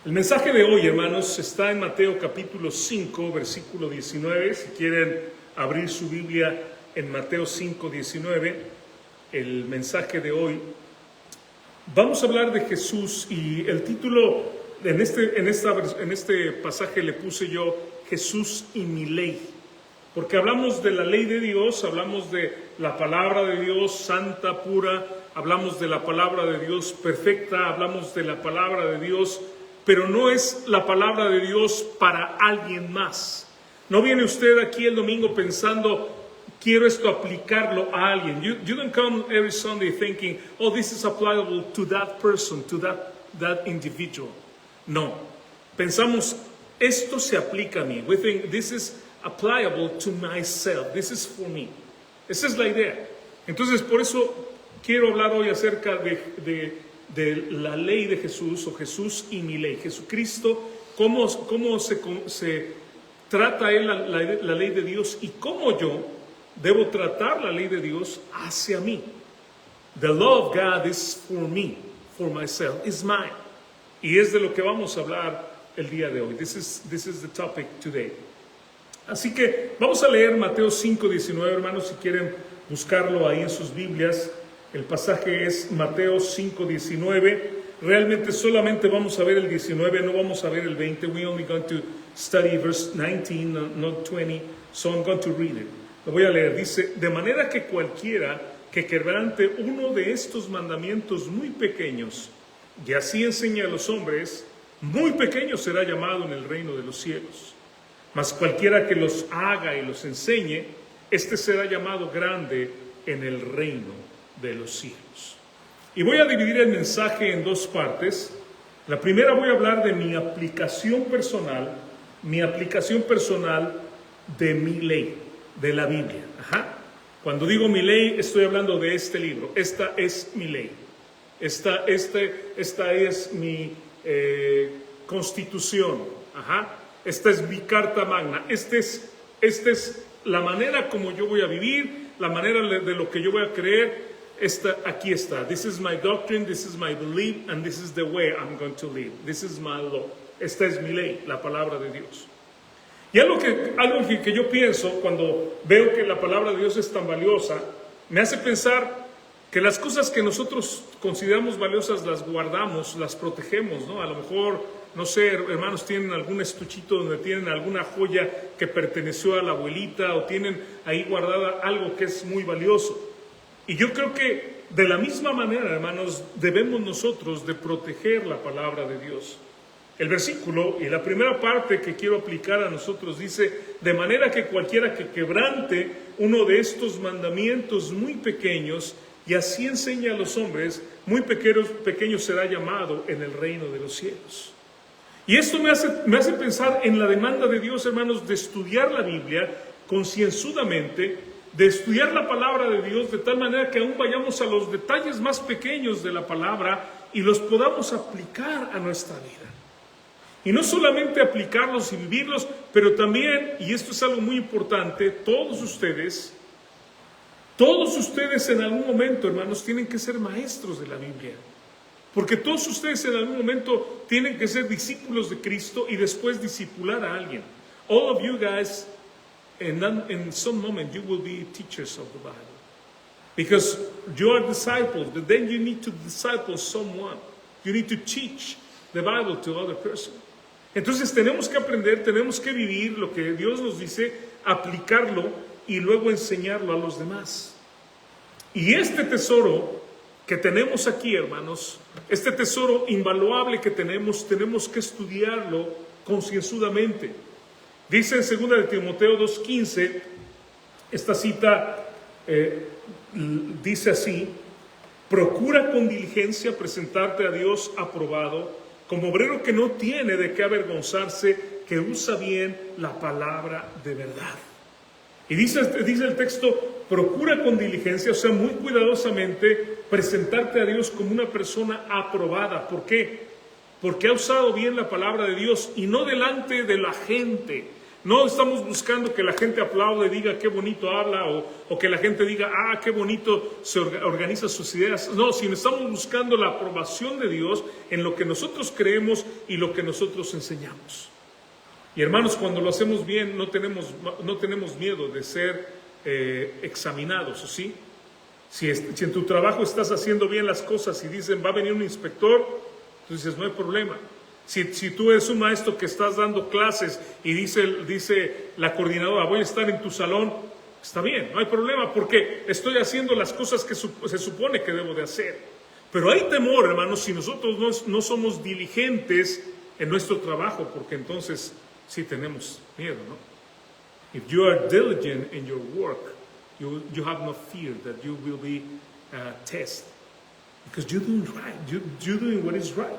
El mensaje de hoy, hermanos, está en Mateo capítulo 5, versículo 19. Si quieren abrir su Biblia en Mateo 5, 19, el mensaje de hoy. Vamos a hablar de Jesús y el título en este pasaje le puse yo Jesús y mi ley. Porque hablamos de la ley de Dios, hablamos de la palabra de Dios santa, pura, hablamos de la palabra de Dios perfecta, hablamos de la palabra de Dios, pero no es la palabra de Dios para alguien más. No viene usted aquí el domingo pensando, quiero esto aplicarlo a alguien. You don't come every Sunday thinking, oh, this is applicable to that person, to that individual. No, pensamos, esto se aplica a mí. We think this is applicable to myself. This is for me. Esa es la idea. Entonces, por eso quiero hablar hoy acerca de la ley de Jesús, o Jesús y mi ley. Jesucristo, cómo se trata él la ley de Dios y cómo yo debo tratar la ley de Dios hacia mí. The law of God is for me, for myself, is mine. Y es de lo que vamos a hablar el día de hoy. This is the topic today. Así que vamos a leer Mateo 5, 19, hermanos, si quieren buscarlo ahí en sus Biblias. El pasaje es Mateo 5, 19. Realmente solamente vamos a ver el 19, no vamos a ver el 20. We're only going to study verse 19, not 20. So I'm going to read it. Lo voy a leer. Dice, de manera que cualquiera que quebrante uno de estos mandamientos muy pequeños, y así enseña a los hombres, muy pequeño será llamado en el reino de los cielos. Mas cualquiera que los haga y los enseñe, este será llamado grande en el reino de los cielos. Y voy a dividir el mensaje en dos partes. La primera voy a hablar de mi aplicación personal de mi ley, de la Biblia. Cuando digo mi ley, estoy hablando de este libro. Esta es mi ley. Esta es mi constitución. Esta es mi carta magna. Esta es la manera como yo voy a vivir, la manera de lo que yo voy a creer. Aquí está. This is my doctrine, this is my belief, and this is the way I'm going to live. This is my law. Esta es mi ley, la palabra de Dios. Y algo que yo pienso cuando veo que la palabra de Dios es tan valiosa, me hace pensar que las cosas que nosotros consideramos valiosas las guardamos, las protegemos, ¿no? A lo mejor, no sé, hermanos, tienen algún estuchito donde tienen alguna joya que perteneció a la abuelita o tienen ahí guardada algo que es muy valioso. Y yo creo que de la misma manera, hermanos, debemos nosotros de proteger la palabra de Dios. El versículo y la primera parte que quiero aplicar a nosotros dice, de manera que cualquiera que quebrante uno de estos mandamientos muy pequeños y así enseña a los hombres, muy pequeño será llamado en el reino de los cielos. Y esto me hace pensar en la demanda de Dios, hermanos, de estudiar la Biblia concienzudamente, de estudiar la palabra de Dios de tal manera que aún vayamos a los detalles más pequeños de la palabra y los podamos aplicar a nuestra vida. Y no solamente aplicarlos y vivirlos, pero también, y esto es algo muy importante, todos ustedes en algún momento, hermanos, tienen que ser maestros de la Biblia. Porque todos ustedes en algún momento tienen que ser discípulos de Cristo y después discipular a alguien. All of you guys, in some moment, you will be teachers of the Bible. Because you are disciples, but then you need to disciple someone. You need to teach the Bible to other person. Entonces tenemos que aprender, tenemos que vivir lo que Dios nos dice, aplicarlo y luego enseñarlo a los demás. Y este tesoro que tenemos aquí, hermanos, este tesoro invaluable que tenemos que estudiarlo concienzudamente. Dice en 2 de Timoteo 2:15, esta cita dice así, procura con diligencia presentarte a Dios aprobado, como obrero que no tiene de qué avergonzarse, que usa bien la palabra de verdad. Y dice el texto, procura con diligencia, o sea, muy cuidadosamente, presentarte a Dios como una persona aprobada. ¿Por qué? Porque ha usado bien la palabra de Dios y no delante de la gente, No estamos buscando que la gente aplaude y diga qué bonito habla o que la gente diga, qué bonito se organiza sus ideas. No, sino estamos buscando la aprobación de Dios en lo que nosotros creemos y lo que nosotros enseñamos. Y hermanos, cuando lo hacemos bien, no tenemos miedo de ser examinados, ¿sí? Si en tu trabajo estás haciendo bien las cosas y dicen, va a venir un inspector, tú dices, no hay problema. Si tú eres un maestro que estás dando clases y dice la coordinadora, voy a estar en tu salón, está bien, no hay problema, porque estoy haciendo las cosas que se supone que debo de hacer. Pero hay temor, hermanos, si nosotros no somos diligentes en nuestro trabajo, porque entonces sí tenemos miedo, ¿no? If you are diligent in your work, you have no fear that you will be tested, because you're doing right, you're doing what is right.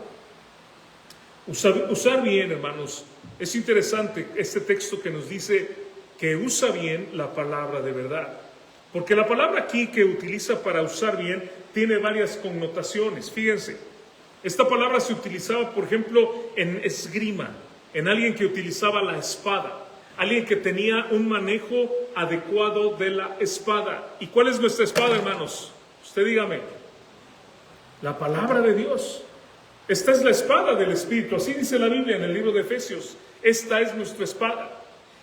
Usar bien, hermanos, es interesante este texto que nos dice que usa bien la palabra de verdad. Porque la palabra aquí que utiliza para usar bien tiene varias connotaciones. Fíjense, esta palabra se utilizaba, por ejemplo, en esgrima, en alguien que utilizaba la espada, alguien que tenía un manejo adecuado de la espada. ¿Y cuál es nuestra espada, hermanos? Usted dígame. La palabra de Dios. Esta es la espada del Espíritu, así dice la Biblia en el libro de Efesios. Esta es nuestra espada.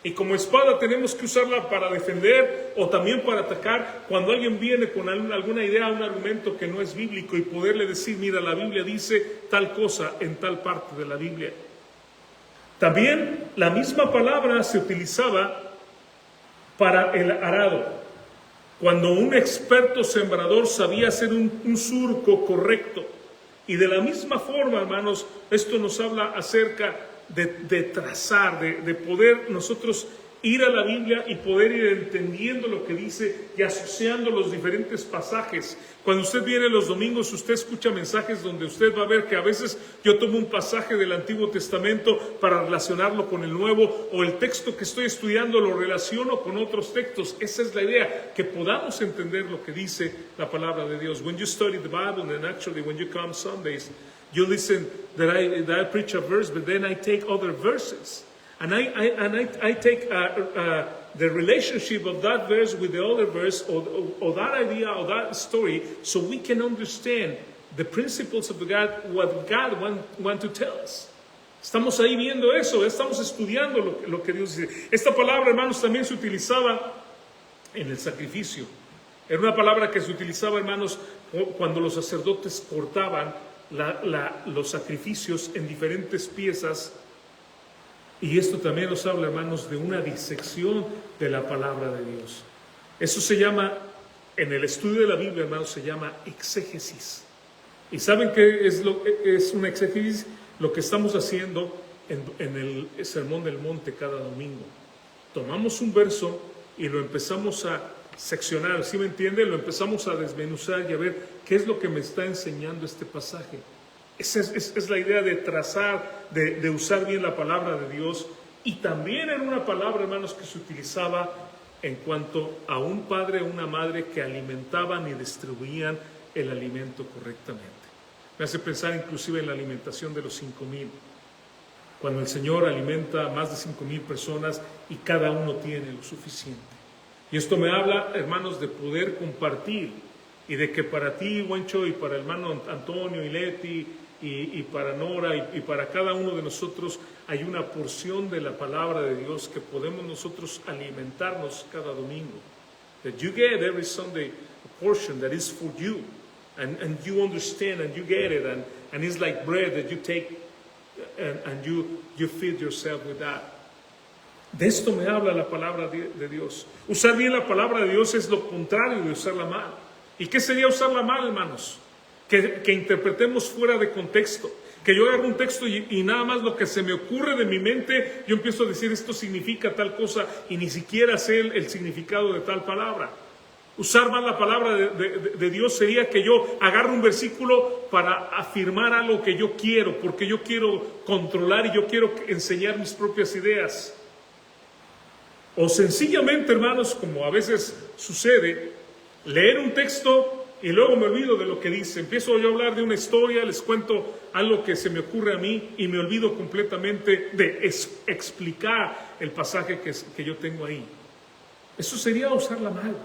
Y como espada tenemos que usarla para defender o también para atacar cuando alguien viene con alguna idea, un argumento que no es bíblico y poderle decir, mira, la Biblia dice tal cosa en tal parte de la Biblia. También la misma palabra se utilizaba para el arado. Cuando un experto sembrador sabía hacer un surco correcto. Y de la misma forma, hermanos, esto nos habla acerca de trazar, de poder nosotros ir a la Biblia y poder ir entendiendo lo que dice y asociando los diferentes pasajes. Cuando usted viene los domingos, usted escucha mensajes donde usted va a ver que a veces yo tomo un pasaje del Antiguo Testamento para relacionarlo con el Nuevo, o el texto que estoy estudiando lo relaciono con otros textos. Esa es la idea, que podamos entender lo que dice la palabra de Dios. When you study the Bible, and actually when you come Sundays, you listen that I preach a verse, but then I take other verses. And I take the relationship of that verse with the other verse, or that idea, or that story, so we can understand the principles of God, what God want to tell us. Estamos ahí viendo eso, estamos estudiando lo que Dios dice. Esta palabra, hermanos, también se utilizaba en el sacrificio. Era una palabra que se utilizaba, hermanos, cuando los sacerdotes cortaban los sacrificios en diferentes piezas. Y esto también nos habla, hermanos, de una disección de la palabra de Dios. Eso se llama, en el estudio de la Biblia, hermanos, se llama exégesis. ¿Y saben qué es una exégesis? Lo que estamos haciendo en el Sermón del Monte cada domingo. Tomamos un verso y lo empezamos a seccionar, ¿sí me entiende? Lo empezamos a desmenuzar y a ver qué es lo que me está enseñando este pasaje. Esa es la idea de trazar, de usar bien la palabra de Dios. Y también era una palabra, hermanos, que se utilizaba en cuanto a un padre o una madre que alimentaban y distribuían el alimento correctamente. Me hace pensar inclusive en la alimentación de los 5,000. Cuando el Señor alimenta a más de 5,000 personas y cada uno tiene lo suficiente. Y esto me habla, hermanos, de poder compartir. Y de que para ti, Wencho, y para el hermano Antonio y Leti, y para Nora, y para cada uno de nosotros, hay una porción de la palabra de Dios que podemos nosotros alimentarnos cada domingo. That you get every Sunday a portion that is for you, and you understand, and you get it, and it's like bread that you take, and you feed yourself with that. De esto me habla la palabra de Dios. Usar bien la palabra de Dios es lo contrario de usarla mal. ¿Y qué sería usarla mal, hermanos? Que interpretemos fuera de contexto. Que yo agarro un texto y nada más lo que se me ocurre de mi mente, yo empiezo a decir esto significa tal cosa y ni siquiera sé el significado de tal palabra. Usar mal la palabra de Dios sería que yo agarro un versículo para afirmar algo que yo quiero, porque yo quiero controlar y yo quiero enseñar mis propias ideas. O sencillamente, hermanos, como a veces sucede, leer un texto y luego me olvido de lo que dice. Empiezo yo a hablar de una historia, les cuento algo que se me ocurre a mí y me olvido completamente de explicar el pasaje que yo tengo ahí. Eso sería usarla mal.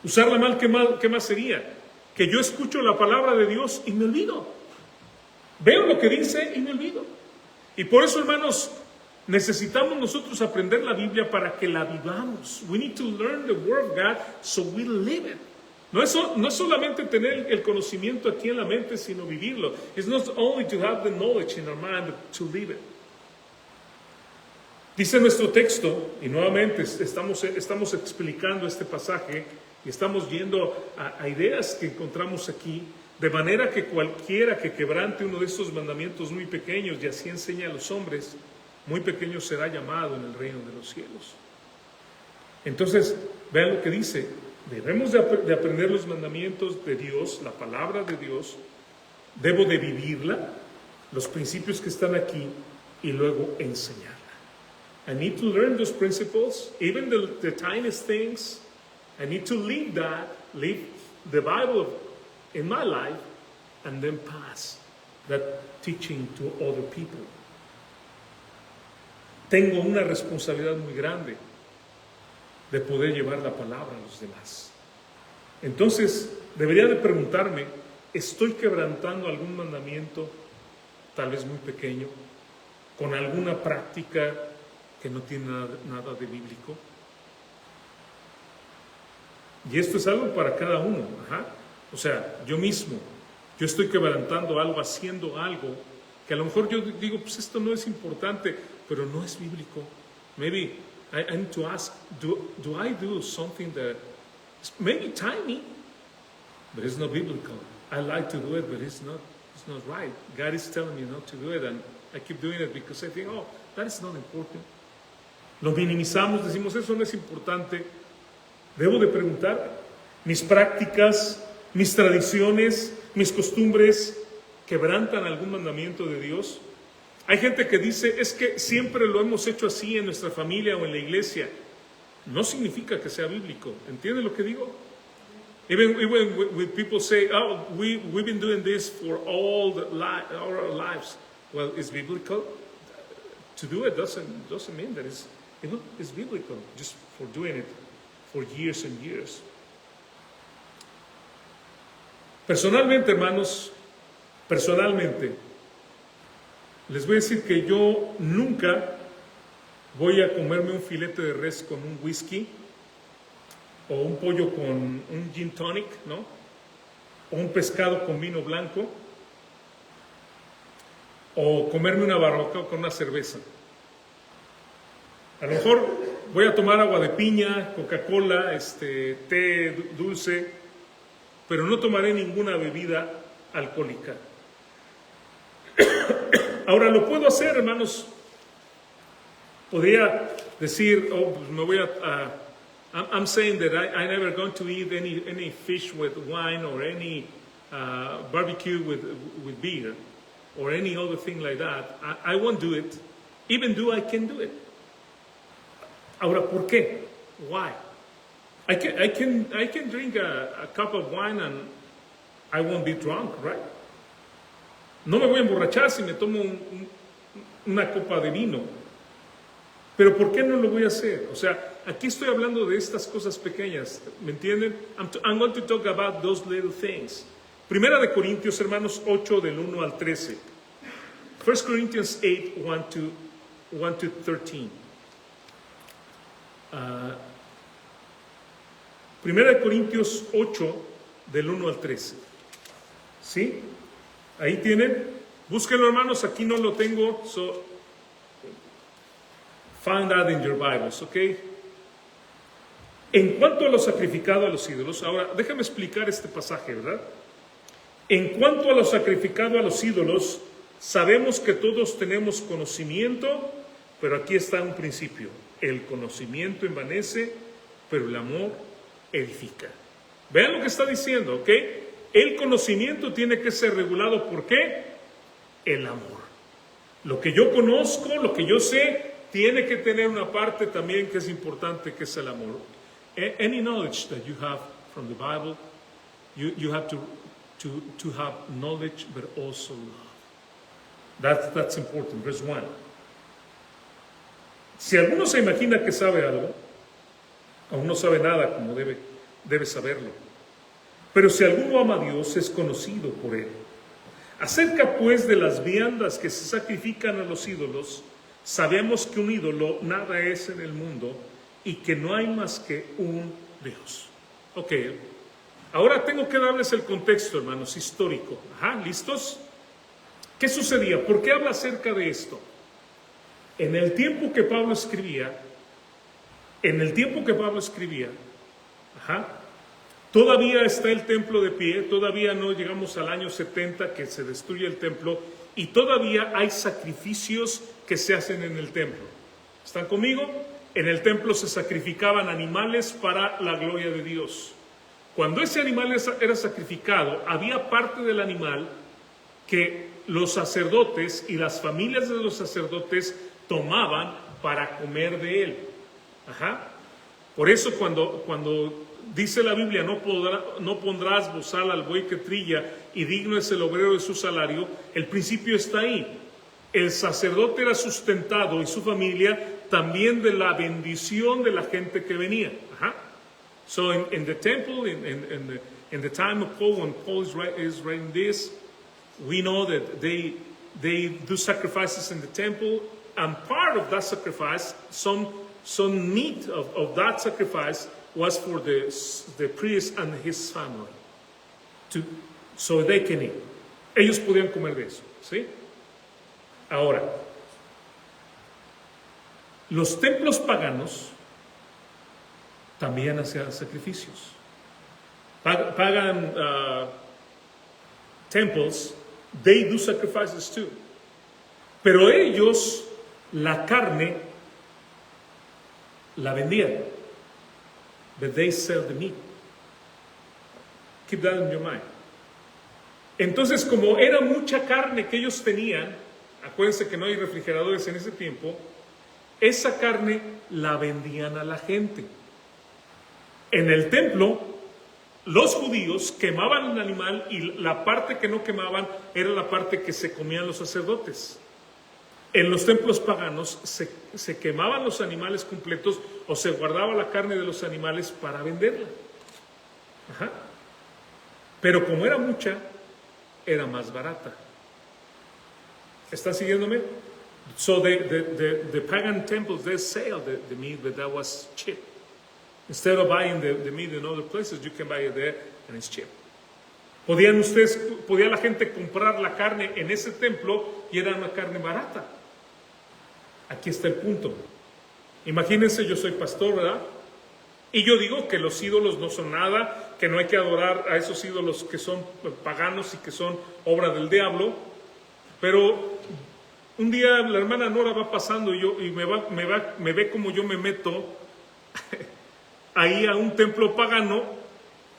Usarla mal, ¿qué más sería? Que yo escucho la palabra de Dios y me olvido. Veo lo que dice y me olvido. Y por eso, hermanos, necesitamos nosotros aprender la Biblia para que la vivamos. We need to learn the Word of God so we live it. No es solamente tener el conocimiento aquí en la mente, sino vivirlo. It's not only to have the knowledge in our mind, but to live it. Dice nuestro texto, y nuevamente estamos explicando este pasaje, y estamos yendo a ideas que encontramos aquí, de manera que cualquiera que quebrante uno de estos mandamientos muy pequeños, y así enseña a los hombres, muy pequeño será llamado en el reino de los cielos. Entonces, vean lo que dice. Debemos de aprender los mandamientos de Dios, la palabra de Dios. Debo de vivirla, los principios que están aquí, y luego enseñarla. I need to learn those principles, even the tiniest things. I need to live the Bible in my life, and then pass that teaching to other people. Tengo una responsabilidad muy grande de poder llevar la palabra a los demás. Entonces, debería de preguntarme, ¿estoy quebrantando algún mandamiento, tal vez muy pequeño, con alguna práctica que no tiene nada de bíblico? Y esto es algo para cada uno. O sea, yo mismo, yo estoy quebrantando algo, haciendo algo, que a lo mejor yo digo, pues esto no es importante, pero no es bíblico. Maybe I need to ask, do I do something that is maybe tiny, but it's not biblical? I like to do it, but it's not right. God is telling me not to do it, and I keep doing it because I think, that is not important. Lo minimizamos, decimos, eso no es importante. Debo de preguntar, mis prácticas, mis tradiciones, mis costumbres, ¿quebrantan algún mandamiento de Dios? Hay gente que dice, es que siempre lo hemos hecho así en nuestra familia o en la iglesia. No significa que sea bíblico. ¿Entienden lo que digo? Even when people say, we've been doing this for all our lives. Well, it's biblical. To do it doesn't mean that it's biblical, just for doing it for years and years. Personalmente, hermanos, les voy a decir que yo nunca voy a comerme un filete de res con un whisky, o un pollo con un gin tonic, ¿no? O un pescado con vino blanco, o comerme una barbacoa con una cerveza. A lo mejor voy a tomar agua de piña, Coca-Cola, té dulce, pero no tomaré ninguna bebida alcohólica. Ahora, lo puedo hacer, hermanos. Podría decir, pues me voy I'm saying that I'm never going to eat any fish with wine or any barbecue with beer or any other thing like that. I won't do it, even though I can do it. Ahora, ¿por qué? Why? I can drink a cup of wine and I won't be drunk, right? No me voy a emborrachar si me tomo una copa de vino. Pero ¿por qué no lo voy a hacer? O sea, aquí estoy hablando de estas cosas pequeñas, ¿me entienden? I'm going to talk about those little things. Primera de Corintios, hermanos, 8 del 1 al 13. 1 Corinthians 8, 1 to 13. Primera de Corintios 8 del 1 al 13. ¿Sí? Ahí tienen. Búsquenlo, hermanos, aquí no lo tengo. So, find that in your Bibles, ¿ok? En cuanto a lo sacrificado a los ídolos, ahora déjame explicar este pasaje, ¿verdad? En cuanto a lo sacrificado a los ídolos, sabemos que todos tenemos conocimiento, pero aquí está un principio. El conocimiento envanece, pero el amor edifica. Vean lo que está diciendo, ¿ok? El conocimiento tiene que ser regulado, ¿por qué? El amor. Lo que yo conozco, lo que yo sé, tiene que tener una parte también que es importante, que es el amor. Any knowledge that you have from the Bible, you have to have knowledge, but also love. That's important. Verse 1. Si alguno se imagina que sabe algo, aún no sabe nada como debe saberlo. Pero si alguno ama a Dios, es conocido por él. Acerca pues de las viandas que se sacrifican a los ídolos, sabemos que un ídolo nada es en el mundo y que no hay más que un Dios. Ok, ahora tengo que darles el contexto, hermanos, histórico. ¿Listos? ¿Qué sucedía? ¿Por qué habla acerca de esto? En el tiempo que Pablo escribía, todavía está el templo de pie, todavía no llegamos al año 70 que se destruye el templo y todavía hay sacrificios que se hacen en el templo. ¿Están conmigo? En el templo se sacrificaban animales para la gloria de Dios. Cuando ese animal era sacrificado, había parte del animal que los sacerdotes y las familias de los sacerdotes tomaban para comer de él. Por eso cuando dice la Biblia, no pondrás bozal al buey que trilla y digno es el obrero de su salario, el principio está ahí. El sacerdote era sustentado y su familia también de la bendición de la gente que venía. So in the temple, in the time of Paul, when Paul is writing this, we know that they do sacrifices in the temple, and part of that sacrifice, some meat of that sacrifice was for the priest and his family, so they can eat. Ellos podían comer de eso, ¿sí? Ahora, los templos paganos también hacían sacrificios. Pagan temples, they do sacrifices too. Pero ellos la carne la vendían. But they sell the meat. Keep that in your mind. Entonces, como era mucha carne que ellos tenían, acuérdense que no hay refrigeradores en ese tiempo, esa carne la vendían a la gente. En el templo, los judíos quemaban el animal y la parte que no quemaban era la parte que se comían los sacerdotes. En los templos paganos se quemaban los animales completos o se guardaba la carne de los animales para venderla. Pero como era mucha, era más barata. ¿Está siguiéndome? So the pagan temples, they sell the meat, but that was cheap. Instead of buying the meat in other places, you can buy it there and it's cheap. Podía la gente comprar la carne en ese templo y era una carne barata. Aquí está el punto. Imagínense, yo soy pastor, ¿verdad? Y yo digo que los ídolos no son nada, que no hay que adorar a esos ídolos que son paganos y que son obra del diablo. Pero un día la hermana Nora va pasando y me ve como yo me meto ahí a un templo pagano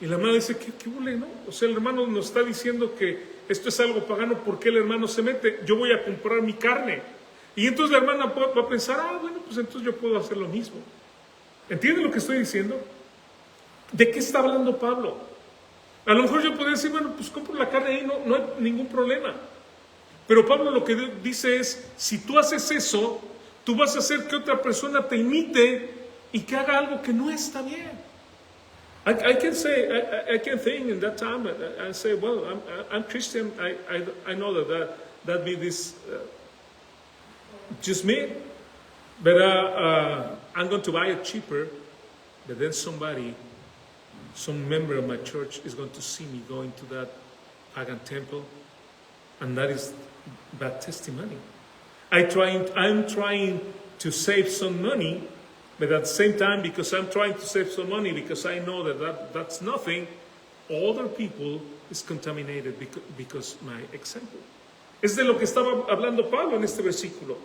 y la hermana dice, ¿qué huele, no? O sea, el hermano nos está diciendo que esto es algo pagano, ¿por qué el hermano se mete? Yo voy a comprar mi carne. Y entonces la hermana va a pensar, bueno, pues entonces yo puedo hacer lo mismo. ¿Entienden lo que estoy diciendo? ¿De qué está hablando Pablo? A lo mejor yo podría decir, bueno, pues compro la carne ahí, no hay ningún problema. Pero Pablo lo que dice es, si tú haces eso, tú vas a hacer que otra persona te imite y que haga algo que no está bien. I can think in that time and say, well, I'm Christian, I know that be this just me, but I'm going to buy it cheaper, but then some member of my church is going to see me going to that pagan temple, and that is bad testimony. I'm trying to save some money, but at the same time, because I'm trying to save some money, because I know that's nothing, other people is contaminated because my example. Es de lo que estaba hablando Pablo en este versículo.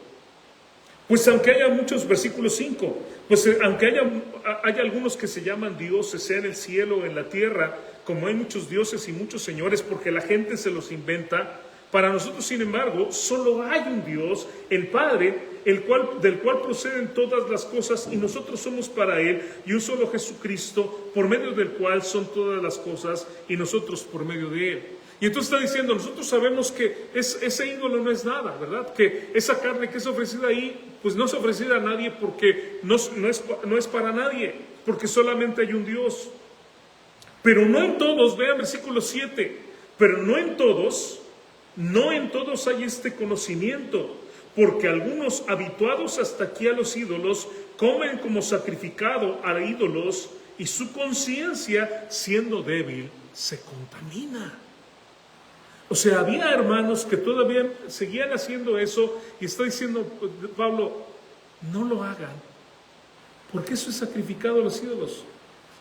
Pues aunque haya muchos, versículo 5, pues aunque haya algunos que se llaman dioses, sea en el cielo o en la tierra, como hay muchos dioses y muchos señores, porque la gente se los inventa Para nosotros, sin embargo, solo hay un Dios, el Padre, del cual proceden todas las cosas, y nosotros somos para Él, y un solo Jesucristo, por medio del cual son todas las cosas, y nosotros por medio de Él. Y entonces está diciendo, nosotros sabemos que ese ídolo no es nada, ¿verdad? Que esa carne que es ofrecida ahí, pues no es ofrecida a nadie porque no es para nadie, porque solamente hay un Dios. Pero no en todos, vean versículo 7, pero no en todos hay este conocimiento, porque algunos habituados hasta aquí a los ídolos comen como sacrificado a ídolos y su conciencia, siendo débil, se contamina. O sea, había hermanos que todavía seguían haciendo eso y está diciendo Pablo, no lo hagan, porque eso es sacrificado a los ídolos.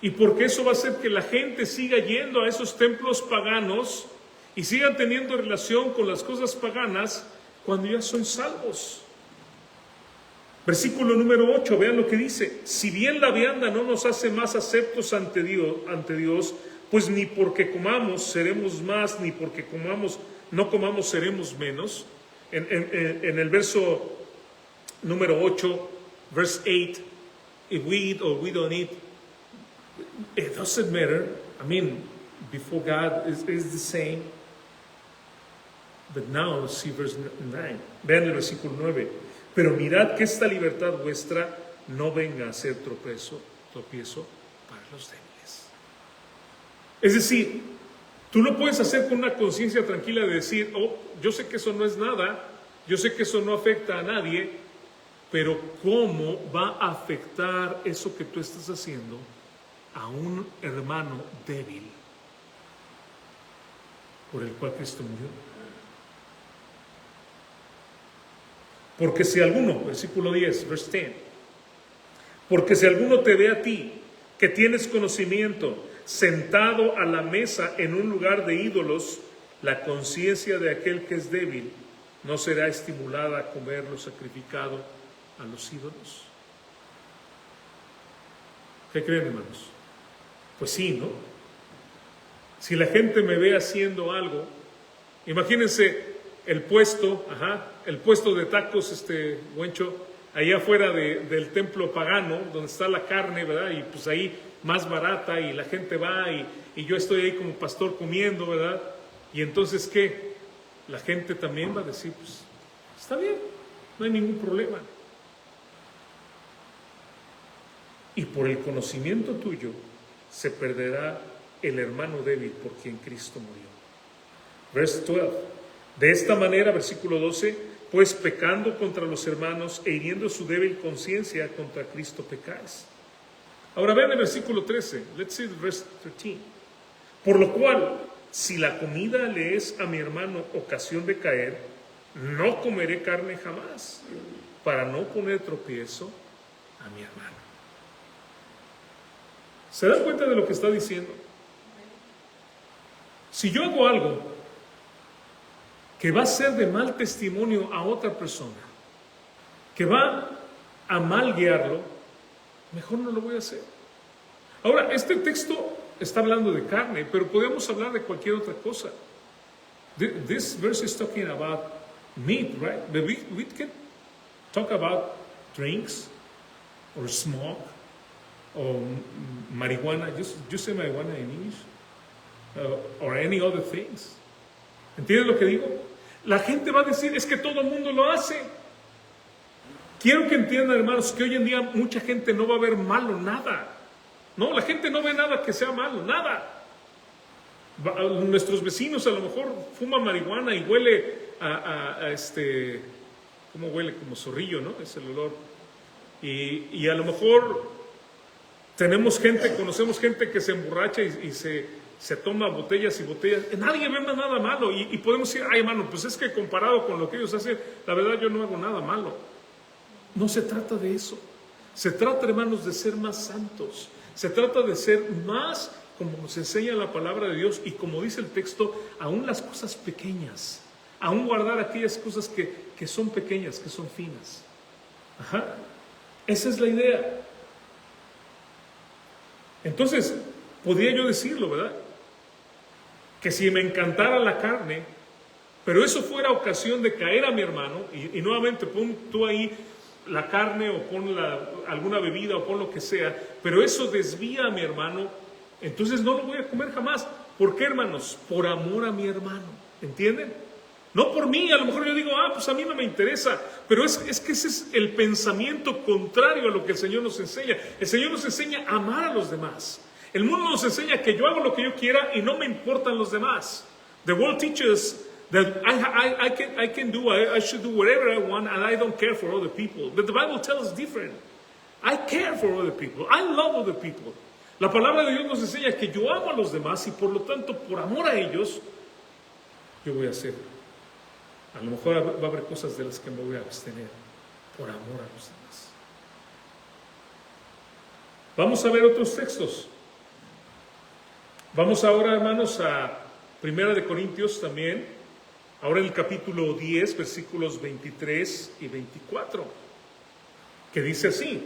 Y porque eso va a hacer que la gente siga yendo a esos templos paganos y sigan teniendo relación con las cosas paganas cuando ya son salvos. Versículo número 8, vean lo que dice. Si bien la vianda no nos hace más aceptos ante Dios, pues ni porque comamos seremos más, ni porque no comamos seremos menos. En el verso número 8, verse 8, if we eat or we don't eat, it doesn't matter. I mean, before God is the same. But now, see verse 9. Vean el versículo 9. Pero mirad que esta libertad vuestra no venga a ser tropiezo para los débiles. Es decir, tú lo puedes hacer con una conciencia tranquila de decir, oh, yo sé que eso no es nada, yo sé que eso no afecta a nadie, pero ¿cómo va a afectar eso que tú estás haciendo a un hermano débil por el cual Cristo murió? Porque si alguno, versículo 10, verse 10, porque si alguno te ve a ti, que tienes conocimiento, sentado a la mesa en un lugar de ídolos, la conciencia de aquel que es débil no será estimulada a comer lo sacrificado a los ídolos. ¿Qué creen, hermanos? Pues sí, ¿no? Si la gente me ve haciendo algo, imagínense el puesto de tacos, Huencho, allá afuera del templo pagano, donde está la carne, ¿verdad? Y pues ahí más barata, y la gente va, y yo estoy ahí como pastor comiendo, ¿verdad? Y entonces, ¿qué? La gente también va a decir, pues, está bien, no hay ningún problema. Y por el conocimiento tuyo se perderá el hermano débil por quien Cristo murió. Verse 12. De esta manera, versículo 12, pues pecando contra los hermanos e hiriendo su débil conciencia, contra Cristo pecáis. Ahora vean el versículo 13. Let's see the verse 13. Por lo cual, si la comida le es a mi hermano ocasión de caer, no comeré carne jamás, para no poner tropiezo a mi hermano. ¿Se dan cuenta de lo que está diciendo? Si yo hago algo que va a ser de mal testimonio a otra persona, que va a mal guiarlo, mejor no lo voy a hacer. Ahora, este texto está hablando de carne, pero podemos hablar de cualquier otra cosa. This verse is talking about meat, right? But we can talk about drinks or smoke or marijuana. Just say marijuana in English, or any other things. ¿Entienden lo que digo? La gente va a decir, es que todo el mundo lo hace. Quiero que entiendan, hermanos, que hoy en día mucha gente no va a ver malo nada. No, la gente no ve nada que sea malo, nada. Nuestros vecinos a lo mejor fuman marihuana y huele ¿cómo huele? Como zorrillo, ¿no? Es el olor. Y a lo mejor conocemos gente que se emborracha y se toma botellas y botellas. Nadie ve nada malo. Y podemos decir, ay, hermano, pues es que comparado con lo que ellos hacen, la verdad yo no hago nada malo. No se trata de eso. Se trata, hermanos, de ser más santos. Se trata de ser más, como nos enseña la palabra de Dios, y como dice el texto, aún las cosas pequeñas. Aún guardar aquellas cosas que son pequeñas, que son finas. Ajá. Esa es la idea. Entonces, podría yo decirlo, ¿verdad? Que si me encantara la carne, pero eso fuera ocasión de caer a mi hermano, y nuevamente pon tú ahí la carne o pon alguna bebida o pon lo que sea, pero eso desvía a mi hermano, entonces no lo voy a comer jamás. ¿Por qué, hermanos? Por amor a mi hermano, ¿entienden? No por mí, a lo mejor yo digo, pues a mí no me interesa, pero es que ese es el pensamiento contrario a lo que el Señor nos enseña. El Señor nos enseña a amar a los demás. El mundo nos enseña que yo hago lo que yo quiera y no me importan los demás. The world teaches that I should do whatever I want and I don't care for other people. But the Bible tells us different. I care for other people. I love other people. La palabra de Dios nos enseña que yo amo a los demás y por lo tanto, por amor a ellos, yo voy a hacer. A lo mejor va a haber cosas de las que me voy a abstener por amor a los demás. Vamos a ver otros textos. Vamos ahora, hermanos, a 1 Corintios también. Ahora en el capítulo 10, versículos 23 y 24. Que dice así: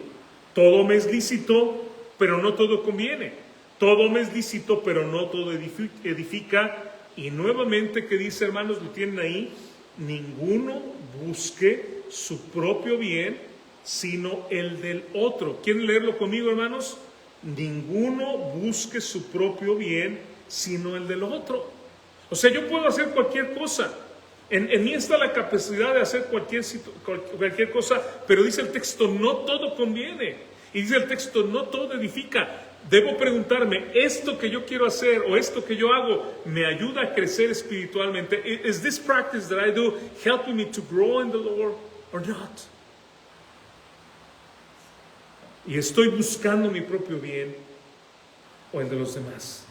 todo me es lícito, pero no todo conviene. Todo me es lícito, pero no todo edifica. Y nuevamente, que dice, hermanos, lo tienen ahí: ninguno busque su propio bien, sino el del otro. ¿Quieren leerlo conmigo, hermanos? Ninguno busque su propio bien, sino el del otro. O sea, yo puedo hacer cualquier cosa. En mí está la capacidad de hacer cualquier cosa, pero dice el texto, no todo conviene. Y dice el texto, no todo edifica. Debo preguntarme, ¿esto que yo quiero hacer o esto que yo hago me ayuda a crecer espiritualmente? ¿Is this practice that I do helping me to grow in the Lord or not? Y estoy buscando mi propio bien o el de los demás.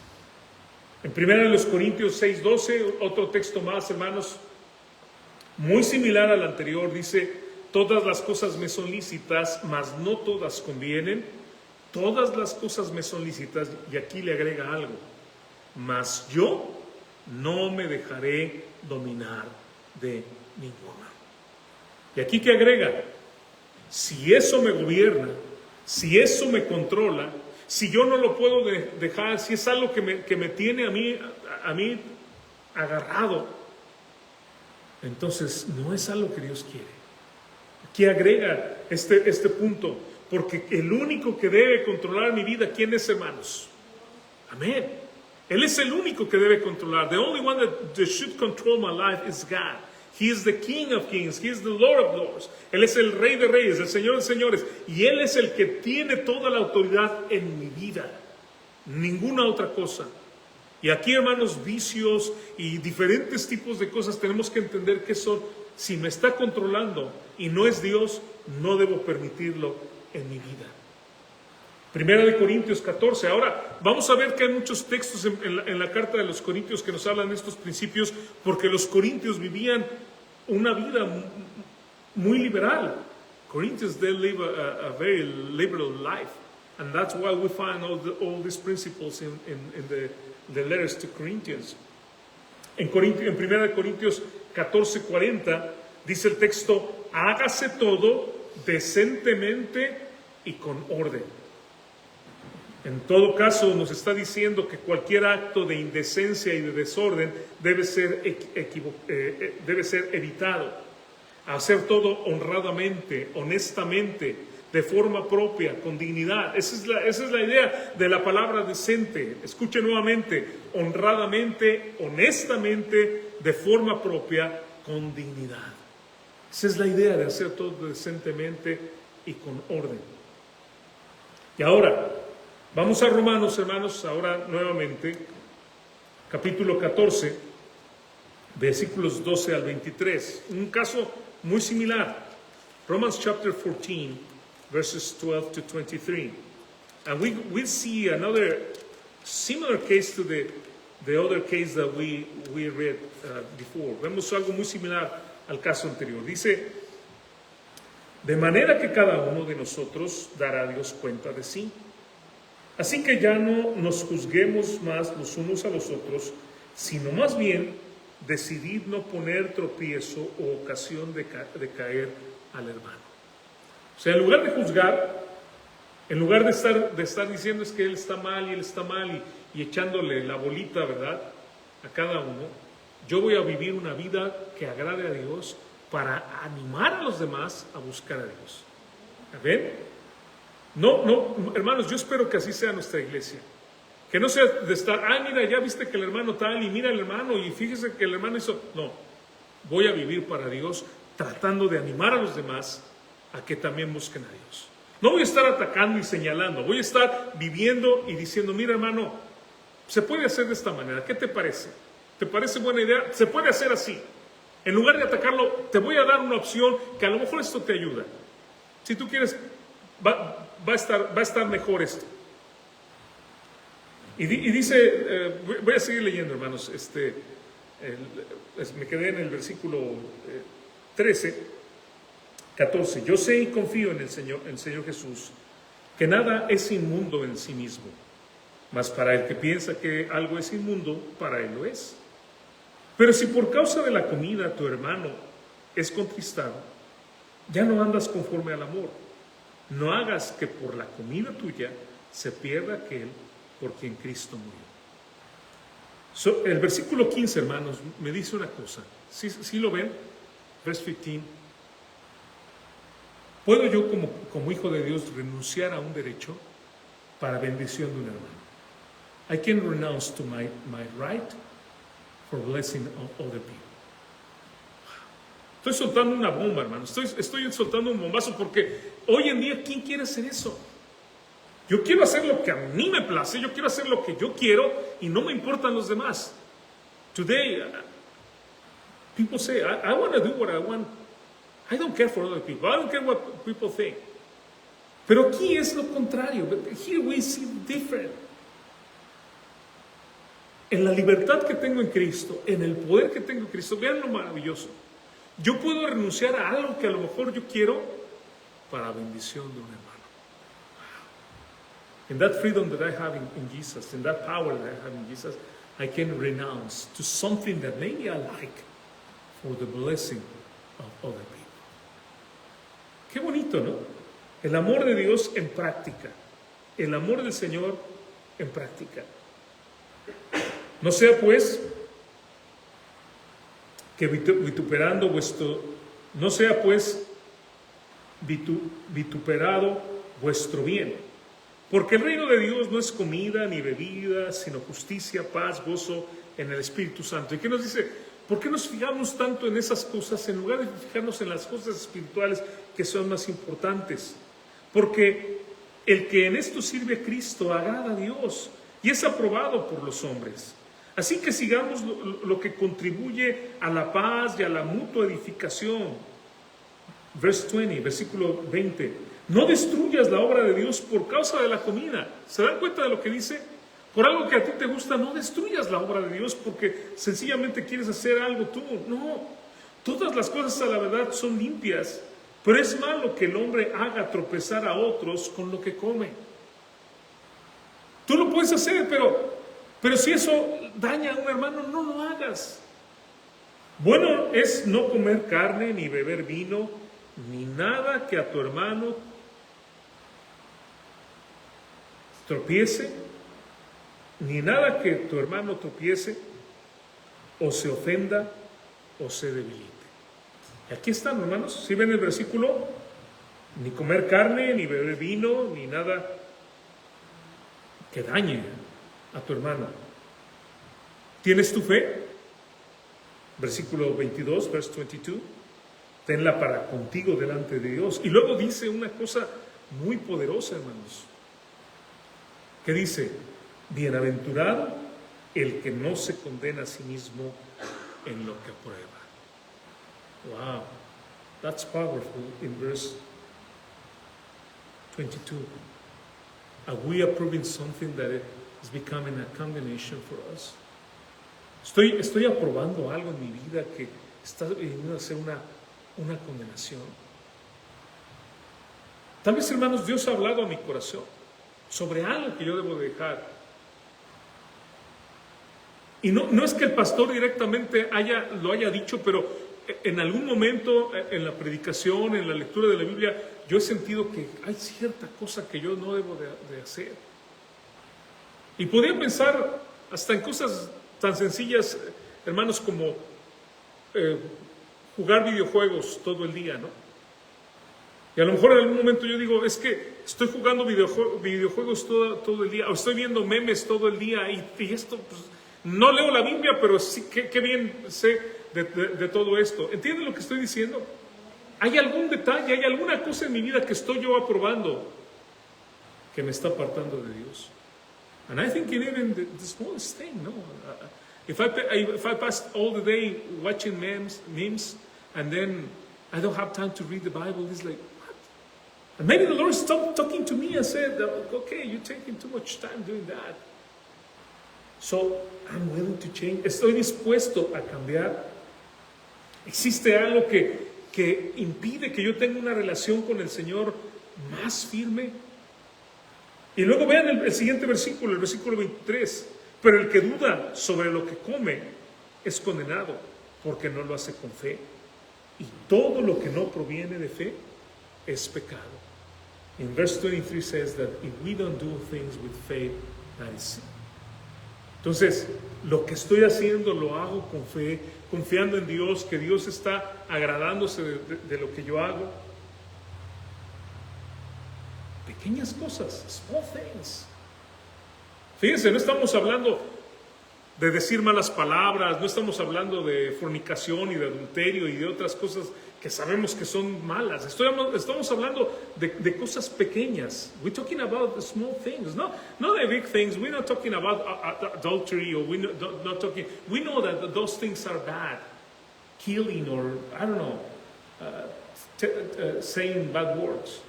En 1 Corintios 6:12, otro texto más, hermanos, muy similar al anterior, dice: todas las cosas me son lícitas, mas no todas convienen. Todas las cosas me son lícitas, y aquí le agrega algo: mas yo no me dejaré dominar de ninguna. Y aquí que agrega: si eso me gobierna, si eso me controla, si yo no lo puedo dejar, si es algo que me tiene a mí agarrado, entonces no es algo que Dios quiere. Aquí agrega este punto: porque el único que debe controlar mi vida, ¿quién es, hermanos? Amén. Él es el único que debe controlar. The only one that should control my life is God. He is the King of Kings. He is the Lord of Lords. Él es el Rey de Reyes, el Señor de Señores. Y Él es el que tiene toda la autoridad en mi vida. Ninguna otra cosa. Y aquí, hermanos, vicios y diferentes tipos de cosas tenemos que entender que son. Si me está controlando y no es Dios, no debo permitirlo en mi vida. 1 Corintios 14. Ahora vamos a ver que hay muchos textos en la carta de los Corintios que nos hablan de estos principios, porque los corintios vivían una vida muy liberal. Corinthians, they live a very liberal life, and that's why we find all these principles in the letters to Corinthians. En 1 Corintios 14:40 dice el texto: hágase todo decentemente y con orden. En todo caso, nos está diciendo que cualquier acto de indecencia y de desorden debe ser evitado. Hacer todo honradamente, honestamente, de forma propia, con dignidad. Esa es la idea de la palabra decente. Escuche nuevamente: honradamente, honestamente, de forma propia, con dignidad. Esa es la idea de hacer todo decentemente y con orden. Y ahora vamos a Romanos, hermanos, ahora nuevamente, capítulo 14, versículos 12 al 23. Un caso muy similar. Romans chapter 14, verses 12 to 23. And we see another similar case to the other case that we read before. Vemos algo muy similar al caso anterior. Dice: de manera que cada uno de nosotros dará a Dios cuenta de sí. Así que ya no nos juzguemos más los unos a los otros, sino más bien decidid no poner tropiezo o ocasión de caer al hermano. O sea, en lugar de juzgar, en lugar de estar diciendo es que él está mal y echándole la bolita, ¿verdad?, a cada uno, Yo voy a vivir una vida que agrade a Dios para animar a los demás a buscar a Dios. ¿Ven? No, hermanos, yo espero que así sea nuestra iglesia. Que no sea de estar, mira, ya viste que el hermano tal, y mira el hermano, y fíjese que el hermano hizo. No, voy a vivir para Dios, tratando de animar a los demás a que también busquen a Dios. No voy a estar atacando y señalando, voy a estar viviendo y diciendo, mira hermano, se puede hacer de esta manera, ¿qué te parece? ¿Te parece buena idea? Se puede hacer así. En lugar de atacarlo, te voy a dar una opción que a lo mejor esto te ayuda. Si tú quieres, va a estar mejor esto. Y dice, voy a seguir leyendo, hermanos, me quedé en el versículo 14. Yo sé y confío en el Señor Jesús, que nada es inmundo en sí mismo, mas para el que piensa que algo es inmundo, para él lo es. Pero si por causa de la comida tu hermano es contristado, ya no andas conforme al amor. No hagas que por la comida tuya se pierda aquel por quien Cristo murió. El versículo 15, hermanos, me dice una cosa. ¿Sí lo ven? Verse 15. ¿Puedo yo como hijo de Dios renunciar a un derecho para bendición de un hermano? I can renounce to my right for blessing other people. Estoy soltando una bomba, hermano. Estoy soltando un bombazo porque hoy en día, ¿quién quiere hacer eso? Yo quiero hacer lo que a mí me place, yo quiero hacer lo que yo quiero y no me importan los demás. Today, people say, I want to do what I want. I don't care for other people. I don't care what people think. Pero aquí es lo contrario. Here we see different. En la libertad que tengo en Cristo, en el poder que tengo en Cristo, vean lo maravilloso. Yo puedo renunciar a algo que a lo mejor yo quiero para bendición de un hermano. In that freedom that I have in Jesus, in that power that I have in Jesus, I can renounce to something that maybe I like for the blessing of other people. Qué bonito, ¿no? El amor de Dios en práctica. El amor del Señor en práctica. No sea pues que vituperando no sea pues vituperado vuestro bien. Porque el reino de Dios no es comida ni bebida, sino justicia, paz, gozo en el Espíritu Santo. ¿Y qué nos dice? ¿Por qué nos fijamos tanto en esas cosas en lugar de fijarnos en las cosas espirituales que son más importantes? Porque el que en esto sirve a Cristo agrada a Dios y es aprobado por los hombres. Así que sigamos lo que contribuye a la paz y a la mutua edificación. Versículo 20. No destruyas la obra de Dios por causa de la comida. ¿Se dan cuenta de lo que dice? Por algo que a ti te gusta, no destruyas la obra de Dios porque sencillamente quieres hacer algo tú. No, todas las cosas a la verdad son limpias, pero es malo que el hombre haga tropezar a otros con lo que come. Tú lo puedes hacer, pero si eso daña a un hermano, no lo hagas. Bueno es no comer carne, ni beber vino, ni nada que a tu hermano tropiece, ni nada que tu hermano tropiece, o se ofenda, o se debilite. Y aquí están, hermanos, si ven el versículo, ni comer carne, ni beber vino, ni nada que dañe a tu hermano. ¿Tienes tu fe? Versículo 22, verse 22. Tenla para contigo delante de Dios. Y luego dice una cosa muy poderosa, hermanos. Que dice, bienaventurado el que no se condena a sí mismo en lo que aprueba. Wow, that's powerful in verse 22. Are we approving something that is becoming a condemnation for us? Estoy aprobando algo en mi vida que está viniendo a ser una condenación. Tal vez, hermanos, Dios ha hablado a mi corazón sobre algo que yo debo dejar. Y no es que el pastor directamente lo haya dicho, pero en algún momento en la predicación, en la lectura de la Biblia, yo he sentido que hay cierta cosa que yo no debo de hacer. Y podía pensar hasta en cosas tan sencillas. hermanos, como jugar videojuegos todo el día, ¿no? Y a lo mejor en algún momento yo digo, es que estoy jugando videojuegos todo el día, o estoy viendo memes todo el día, y esto, pues, no leo la Biblia, pero sí, qué bien sé de todo esto. ¿Entienden lo que estoy diciendo? ¿Hay algún detalle, hay alguna cosa en mi vida que estoy yo aprobando que me está apartando de Dios? And I think even the smallest thing, no? If I pass all the day watching memes, and then I don't have time to read the Bible, it's like, what? And maybe the Lord stopped talking to me and said, okay, you're taking too much time doing that. So I'm willing to change. Estoy dispuesto a cambiar. ¿Existe algo que impide que yo tenga una relación con el Señor más firme? Y luego vean el siguiente versículo, el versículo 23. Pero el que duda sobre lo que come es condenado, porque no lo hace con fe. Y todo lo que no proviene de fe es pecado. In verse 23 says that if we don't do things with faith, that is sin. Entonces, lo que estoy haciendo lo hago con fe, confiando en Dios, que Dios está agradándose de lo que yo hago. Pequeñas cosas, small things. Fíjense, no estamos hablando de decir malas palabras, no estamos hablando de fornicación y de adulterio y de otras cosas que sabemos que son malas. Estamos hablando de cosas pequeñas. We're talking about the small things, not the big things. We're not talking about adultery, or we're not talking. We know that those things are bad, killing, or I don't know, saying bad words.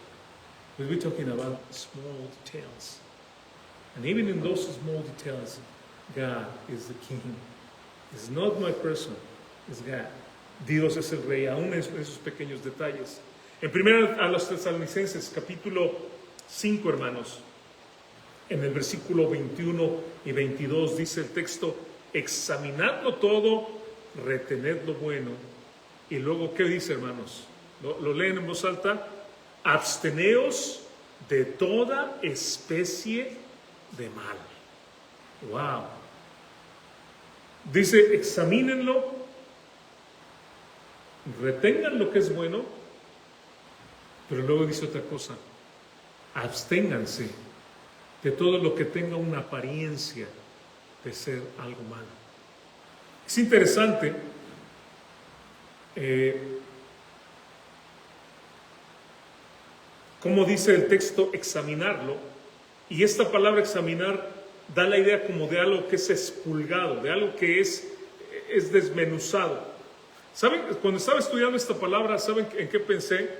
But we're talking about small details, and even in those small details, God is the King. It's not my person, it's God. Dios es el Rey, aún en esos pequeños detalles. En 1 a los Tesalonicenses, capítulo 5, hermanos, en el versículo 21 y 22 dice el texto: examinadlo todo, retened lo bueno. Y luego, ¿qué dice, hermanos? ¿Lo leen en voz alta? Absteneos de toda especie de mal. Wow. Dice, examínenlo, retengan lo que es bueno, pero luego dice otra cosa: absténganse de todo lo que tenga una apariencia de ser algo malo. Es interesante cómo dice el texto examinarlo, y esta palabra examinar da la idea como de algo que es expurgado, de algo que es desmenuzado. ¿Saben? Cuando estaba estudiando esta palabra, ¿saben en qué pensé?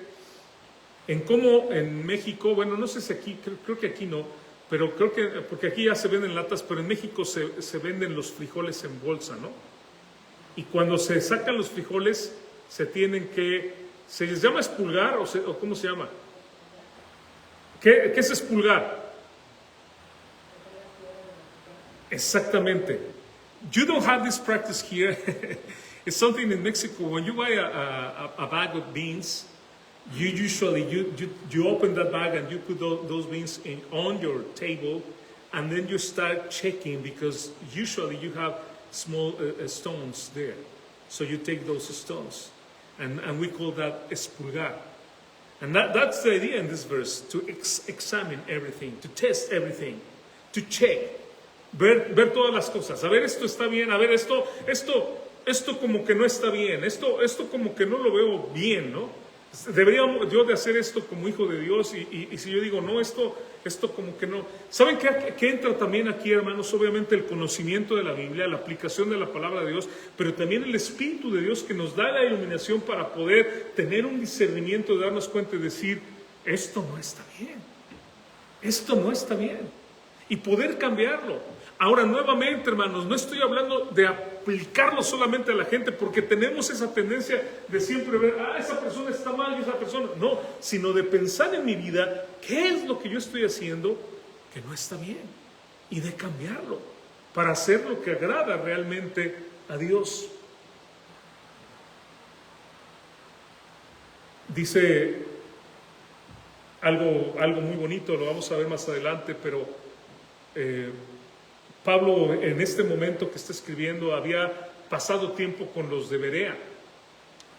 En cómo en México, bueno, no sé si aquí, creo que aquí no, pero creo que, porque aquí ya se venden latas, pero en México se venden los frijoles en bolsa, ¿no? Y cuando se sacan los frijoles, se les llama expurgar, o ¿cómo se llama? ¿Qué es expurgar? Exactamente. You don't have this practice here. It's something in Mexico. When you buy a bag of beans, you usually you open that bag and you put those beans on your table, and then you start checking, because usually you have small stones there. So you take those stones, and we call that expurgar. And that's the idea in this verse, to examine everything, to test everything, to check, ver todas las cosas. A ver, esto está bien, a ver, esto como que no está bien, esto como que no lo veo bien, ¿no? Debería yo de hacer esto como hijo de Dios, y si yo digo, no, esto como que no. ¿Saben qué entra también aquí, hermanos? Obviamente el conocimiento de la Biblia, la aplicación de la palabra de Dios, pero también el Espíritu de Dios, que nos da la iluminación para poder tener un discernimiento, de darnos cuenta y decir, esto no está bien, esto no está bien, y poder cambiarlo. Ahora, nuevamente, hermanos, no estoy hablando de aplicarlo solamente a la gente, porque tenemos esa tendencia de siempre ver, esa persona está mal y esa persona no, sino de pensar en mi vida, ¿qué es lo que yo estoy haciendo que no está bien? Y de cambiarlo para hacer lo que agrada realmente a Dios. Dice algo muy bonito, lo vamos a ver más adelante, pero Pablo, en este momento que está escribiendo, había pasado tiempo con los de Berea.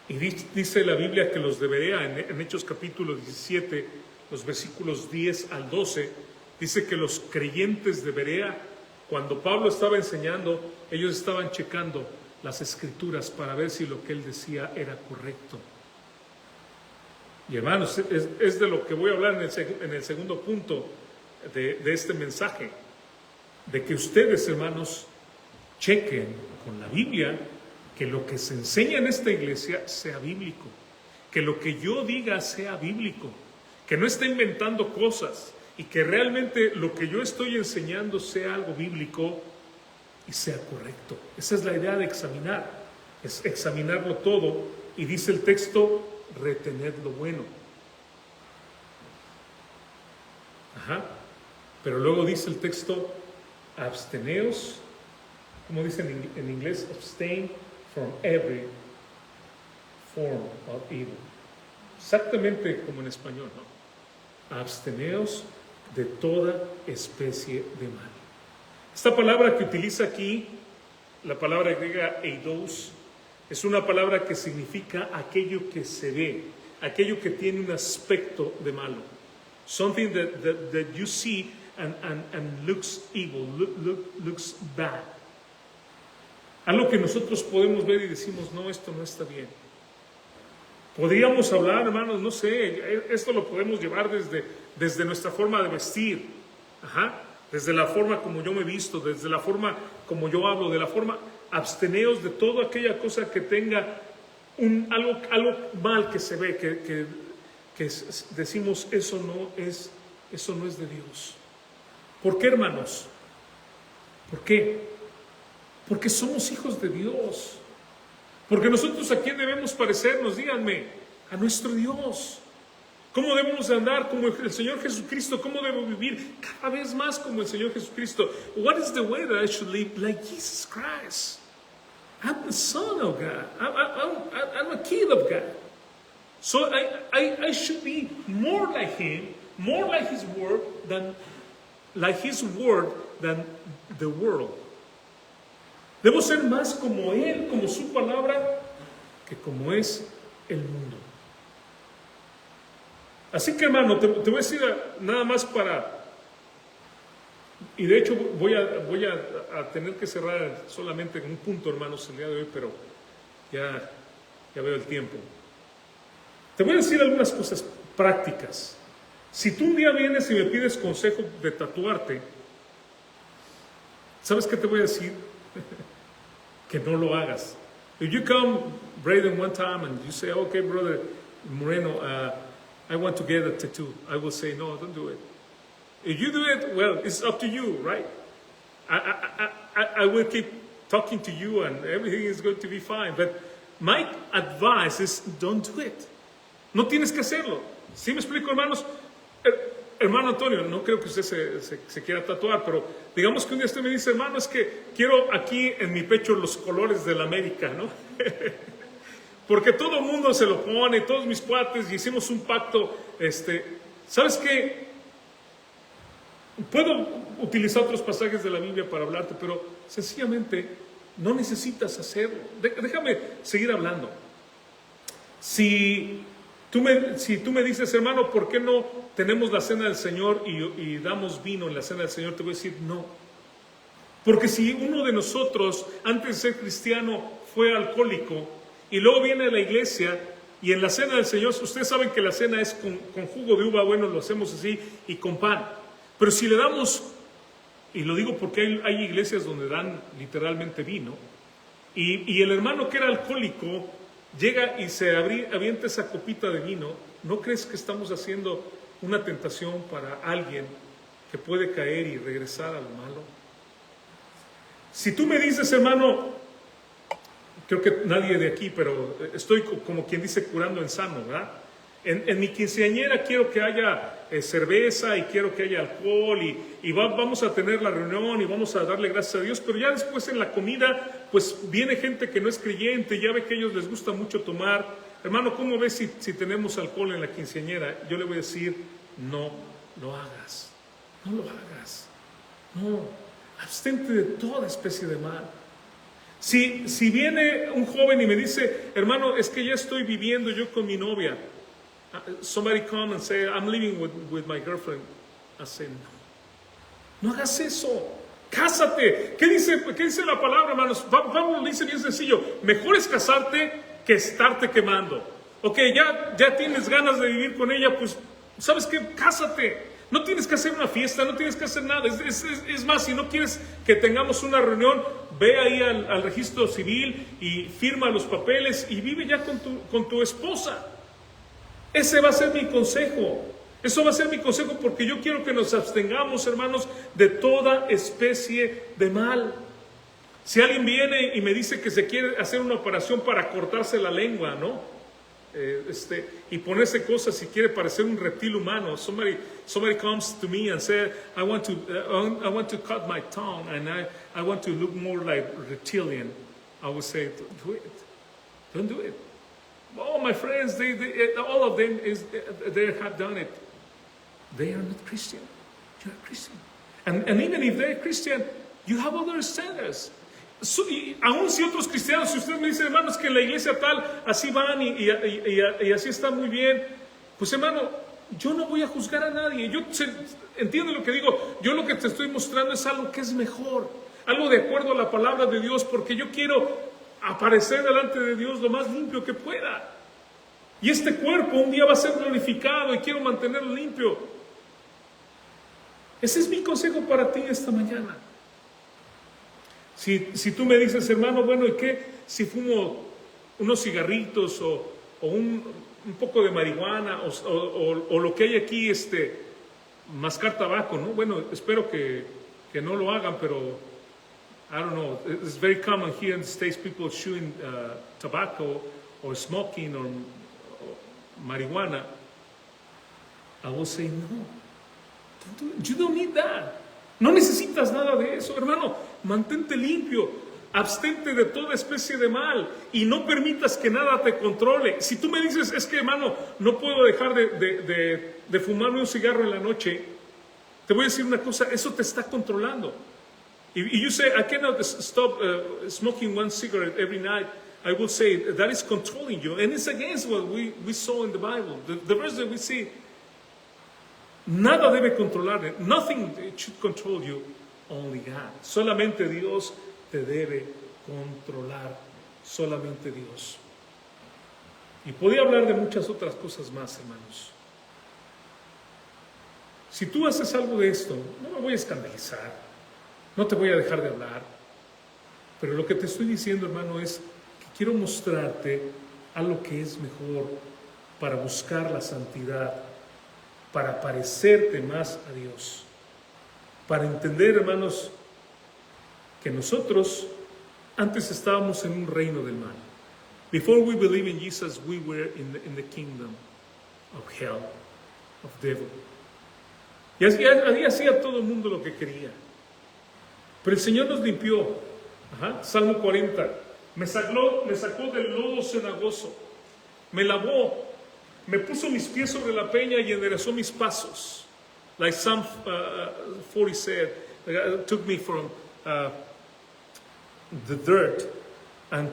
Y dice la Biblia que los de Berea, en Hechos capítulo 17, los versículos 10 al 12, dice que los creyentes de Berea, cuando Pablo estaba enseñando, ellos estaban checando las escrituras para ver si lo que él decía era correcto. Y hermanos, es de lo que voy a hablar en el segundo punto de este mensaje, de que ustedes, hermanos, chequen con la Biblia que lo que se enseña en esta iglesia sea bíblico, que lo que yo diga sea bíblico, que no esté inventando cosas y que realmente lo que yo estoy enseñando sea algo bíblico y sea correcto. Esa es la idea de examinar, es examinarlo todo. Y dice el texto, retened lo bueno. Ajá. Pero luego dice el texto, absteneos, como dice en inglés, abstain from every form of evil. Exactamente como en español, ¿no? Absteneos de toda especie de mal. Esta palabra que utiliza aquí, la palabra griega eidos, es una palabra que significa aquello que se ve, aquello que tiene un aspecto de malo. Something that you see and looks evil, looks bad. Algo que nosotros podemos ver y decimos, no, esto no está bien. Podríamos hablar, hermanos, no sé, esto lo podemos llevar desde nuestra forma de vestir, desde la forma como yo me visto, desde la forma como yo hablo, de la forma, absteneos de toda aquella cosa que tenga algo mal que se ve, que decimos, eso no es de Dios. ¿Por qué, hermanos? ¿Por qué? Porque somos hijos de Dios. Porque nosotros, ¿a quién debemos parecernos? Díganme, a nuestro Dios. ¿Cómo debemos de andar como el Señor Jesucristo? ¿Cómo debo vivir cada vez más como el Señor Jesucristo? What is the way that I should live like Jesus Christ? I'm the son of God. I'm a kid of God. So I should be more like Him, more like His word than the world. Debo ser más como Él, como su palabra, que como es el mundo. Así que, hermano, te voy a decir nada más y de hecho voy a tener que cerrar solamente en un punto, hermanos, el día de hoy, pero ya veo el tiempo. Te voy a decir algunas cosas prácticas. Si tú un día vienes y me pides consejo de tatuarte, ¿sabes qué te voy a decir? Que no lo hagas. If you come, Braden, one time and you say, okay, brother Moreno, I want to get a tattoo, I will say, no, don't do it. If you do it, well, it's up to you, right? I will keep talking to you and everything is going to be fine. But my advice is, don't do it. No tienes que hacerlo. ¿Sí me explico, hermanos? Hermano Antonio, no creo que usted se quiera tatuar, pero digamos que un día usted me dice, hermano, es que quiero aquí en mi pecho los colores de la América, ¿no? Porque todo el mundo se lo pone, todos mis cuates, y hicimos un pacto. ¿Sabes qué? Puedo utilizar otros pasajes de la Biblia para hablarte, pero sencillamente no necesitas hacerlo. Déjame seguir hablando. Si tú me dices, hermano, ¿por qué no tenemos la cena del Señor y damos vino en la cena del Señor? Te voy a decir, no. Porque si uno de nosotros, antes de ser cristiano, fue alcohólico y luego viene a la iglesia y en la cena del Señor, ustedes saben que la cena es con jugo de uva, bueno, lo hacemos así, y con pan. Pero si le damos, y lo digo porque hay iglesias donde dan literalmente vino, y el hermano que era alcohólico llega y se avienta esa copita de vino, ¿no crees que estamos haciendo una tentación para alguien que puede caer y regresar a lo malo? Si tú me dices, hermano, creo que nadie de aquí, pero estoy como quien dice curando en sano, ¿verdad? En mi quinceañera quiero que haya cerveza y quiero que haya alcohol y vamos a tener la reunión y vamos a darle gracias a Dios, pero ya después en la comida pues viene gente que no es creyente, ya ve que a ellos les gusta mucho tomar. Hermano, ¿cómo ves si tenemos alcohol en la quinceañera? Yo le voy a decir, no lo hagas, no lo hagas, no, abstente de toda especie de mal. Si viene un joven y me dice, hermano, es que ya estoy viviendo yo con mi novia. Somebody come and say, I'm living with my girlfriend. I say, no hagas eso. Cásate. ¿Qué dice la palabra, hermanos? Pablo le dice bien sencillo. Mejor es casarte que estarte quemando. Ok, ya tienes ganas de vivir con ella, pues, ¿sabes qué? Cásate. No tienes que hacer una fiesta, no tienes que hacer nada. Es más, si no quieres que tengamos una reunión, ve ahí al registro civil y firma los papeles y vive ya con tu esposa. Ese va a ser mi consejo. Eso va a ser mi consejo porque yo quiero que nos abstengamos, hermanos, de toda especie de mal. Si alguien viene y me dice que se quiere hacer una operación para cortarse la lengua, ¿no? Y ponerse cosas y quiere parecer un reptil humano. Somebody comes to me and says, I want to cut my tongue and I want to look more like reptilian. I would say, don't do it. Don't do it. Oh, my friends, all of them they have done it. They are not Christian. You are Christian. And even if they're Christian, you have other standards. Aún si otros cristianos, si usted me dice, hermanos, que en la iglesia tal, así van y así están muy bien, pues hermano, yo no voy a juzgar a nadie. Yo entiendo lo que digo. Yo lo que te estoy mostrando es algo que es mejor, algo de acuerdo a la palabra de Dios, porque yo quiero aparecer delante de Dios lo más limpio que pueda. Y este cuerpo un día va a ser glorificado y quiero mantenerlo limpio. Ese es mi consejo para ti esta mañana. Si tú me dices, hermano, bueno, ¿y qué? Si fumo unos cigarritos o un poco de marihuana o lo que hay aquí, mascar tabaco, ¿no? Bueno, espero que no lo hagan, pero I don't know. It's very common here in the States, people chewing tobacco or smoking or marijuana. I will say, no. You don't need that. No necesitas nada de eso, hermano. Mantente limpio, abstente de toda especie de mal y no permitas que nada te controle. Si tú me dices, es que, hermano, no puedo dejar de fumarme un cigarro en la noche, te voy a decir una cosa, eso te está controlando. If you say, I cannot stop smoking one cigarette every night, I will say, that is controlling you. And it's against what we saw in the Bible. The verse that we see, nada debe controlar. Nothing should control you, only God. Solamente Dios te debe controlar. Solamente Dios. Y podía hablar de muchas otras cosas más, hermanos. Si tú haces algo de esto, no me voy a escandalizar. No te voy a dejar de hablar. Pero lo que te estoy diciendo, hermano, es que quiero mostrarte algo que es mejor para buscar la santidad, para parecerte más a Dios, para entender, hermanos, que nosotros antes estábamos en un reino del mal. Before we believe in Jesus, we were in the kingdom of hell, of devil. Y así hacía todo el mundo lo que quería. Pero el Señor nos limpió. Salmo 40. Me sacó del lodo cenagoso, me lavó, me puso mis pies sobre la peña y enderezó mis pasos. Like Psalm 40 said, took me from the dirt and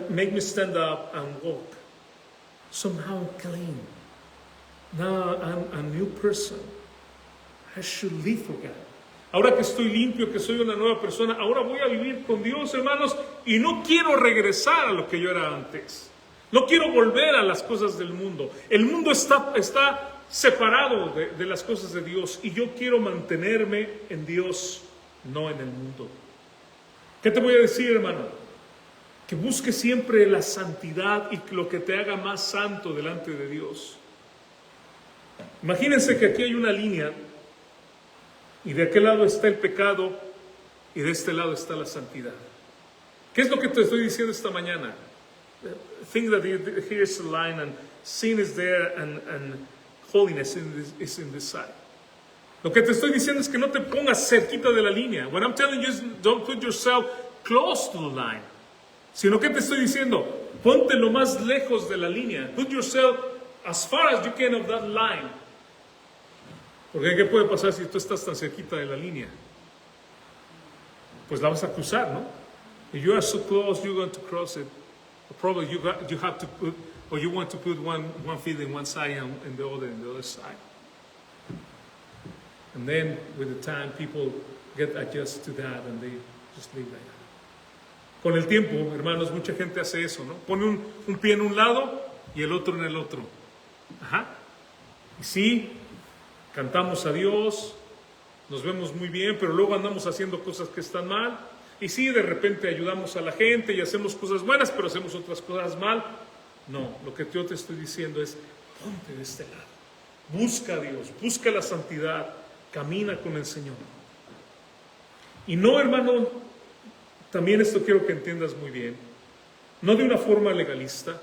make me stand up and walk. Somehow I'm clean. Now I'm a new person. I should live for God. Ahora que estoy limpio, que soy una nueva persona, ahora voy a vivir con Dios, hermanos, y no quiero regresar a lo que yo era antes. No quiero volver a las cosas del mundo. El mundo está separado de las cosas de Dios y yo quiero mantenerme en Dios, no en el mundo. ¿Qué te voy a decir, hermano? Que busques siempre la santidad y lo que te haga más santo delante de Dios. Imagínense que aquí hay una línea y de aquel lado está el pecado y de este lado está la santidad. ¿Qué es lo que te estoy diciendo esta mañana? Think that here is the line and sin is there and holiness is in this side. Lo que te estoy diciendo es que no te pongas cerquita de la línea. What I'm telling you is don't put yourself close to the line. Sino que te estoy diciendo, ponte lo más lejos de la línea. Put yourself as far as you can of that line. Porque ¿qué puede pasar si tú estás tan cerquita de la línea? Pues la vas a cruzar, ¿no? If you are so close, you're going to cross it. Or probably you have to put, or you want to put one feet in one side and the other side. And then with the time, people get adjusted to that and they just leave like that. Con el tiempo, hermanos, mucha gente hace eso, ¿no? Pone un pie en un lado y el otro en el otro. Ajá. Y sí, cantamos a Dios, nos vemos muy bien, pero luego andamos haciendo cosas que están mal. Y sí, de repente ayudamos a la gente y hacemos cosas buenas, pero hacemos otras cosas mal. No, lo que yo te estoy diciendo es, ponte de este lado. Busca a Dios, busca la santidad, camina con el Señor. Y no, hermano, también esto quiero que entiendas muy bien, no de una forma legalista,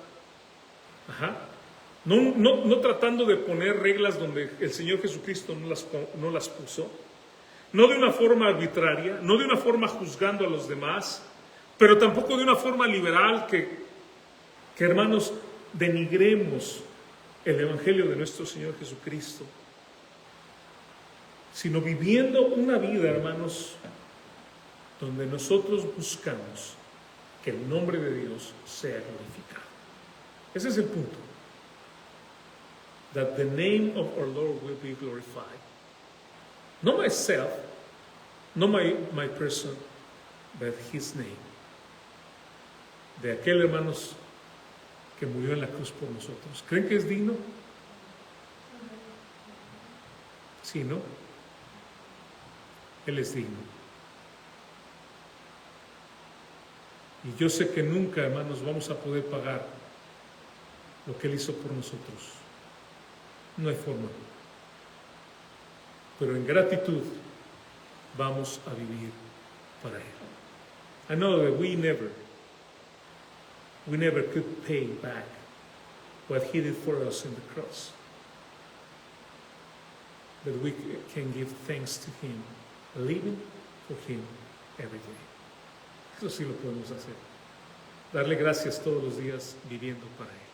no tratando de poner reglas donde el Señor Jesucristo no las puso, no de una forma arbitraria, no de una forma juzgando a los demás, pero tampoco de una forma liberal que hermanos, denigremos el Evangelio de nuestro Señor Jesucristo, sino viviendo una vida, hermanos, donde nosotros buscamos que el nombre de Dios sea glorificado. Ese es el punto. That the name of our Lord will be glorified. Not myself, not my person, but His name. De aquel, hermanos, que murió en la cruz por nosotros. ¿Creen que es digno? Sí, ¿no? Él es digno. Y yo sé que nunca, hermanos, vamos a poder pagar lo que Él hizo por nosotros. No hay forma. Pero en gratitud vamos a vivir para Él. I know that we never could pay back what He did for us in the cross. But we can give thanks to Him, living for Him every day. Eso sí lo podemos hacer. Darle gracias todos los días viviendo para Él.